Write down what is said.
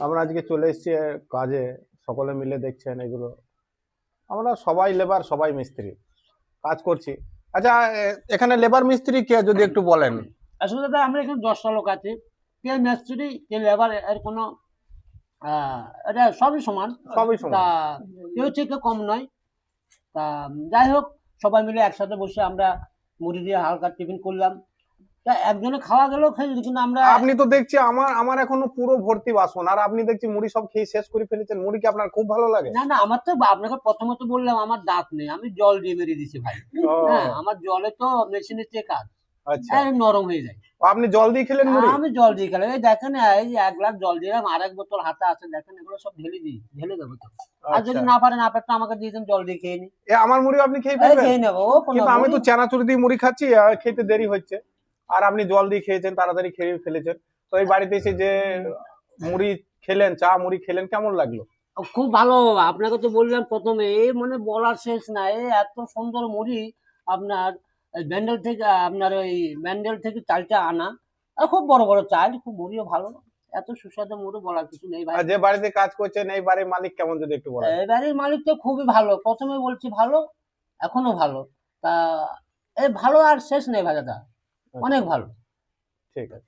আমরা আজকে চলে এসেছি কাজে, সকলে মিলে দেখছেন এগুলো। আমরা সবাই লেবার, সবাই মিস্ত্রি কাজ করছি। আচ্ছা, এখানে লেবার মিস্ত্রি কে যদি একটু বলেন। আসলে দাদা আমরা এখানে 10টা লোক আছি, কে মিস্ত্রি কে লেবার, এর কোনো এটা সবই সমান। সবই তা সমান। কেউ থেকে কম নয়। তা যাই হোক, সবাই মিলে একসাথে বসে আমরা মুড়ি দিয়ে হালকা টিফিন করলাম। তা একজনে খাওয়া গেলেও খেয়ে যদি, কিন্তু আমরা আপনি তো দেখছি আমার আমার এখনো পুরো ভর্তি বাসন, আর আপনি দেখছি মুড়ি সব খেয়ে শেষ করে ফেলেছেন। মুড়ি কি আপনার খুব ভালো লাগে? না না, আমার তো আপনাকে প্রথমত বললাম আমার দাঁত নেই, আমি জল দিয়ে মেরে দিছি ভাই। ও, হ্যাঁ, আমার জলে তো মেশিনের চেয়ে কাজ, আচ্ছা। নরম হয়ে যায়। আপনি জল দিয়ে খেলেন মুড়ি? আমি জল দিয়ে খেলাম, এই দেখেন এই যে 1 গ্লাস জল দিলাম, আর 1 বোতল হাতে আছে, দেখেন এগুলো সব ঢেলে দেবো তো। আর যদি আচ্ছা, না পারেন আপেরটা আমাকে দিয়ে দেন, জল দিয়ে খেয়ে নি। আমার মুড়ি আপনি খেয়ে এই ফেলবেন? খেয়ে নেবো, ও কোনো কিন্তু আমি তো মুড়ি- চানাচুর দিয়ে মুড়ি খাচ্ছি, আর খেতে দেরি হচ্ছে। আর আপনি জল দিয়ে খেয়েছেন, তাড়াতাড়ি খেয়ে ফেলেছেন। তো এই বাড়িতে এসে যে মুড়ি খেলেন, চা মুড়ি খেলেন, কেমন লাগলো? খুব ভালো। আপনাকে তো বললাম প্রথমে, এই মানে বলার শেষ না, এই এত সুন্দর মুড়ি। আপনার এই ব্যান্ডেল থেকে, আপনার ওই ব্যান্ডেল থেকে চালটা আনা, আর খুব বড় বড় চাল, খুব মুড়িও ভালো। এত সুস্বাদু মুড়ি বলার কিছু নেই ভাই। আর যে বাড়িতে কাজ করছেন এই বাড়ির মালিক কেমন, যদি একটু বলেন। এই বাড়ির মালিক তো খুবই ভালো, প্রথমে বলছি ভালো, এখনো ভালো। তা এই ভালো আর শেষ নেই ভাই দাদা, অনেক ভালো। ঠিক আছে।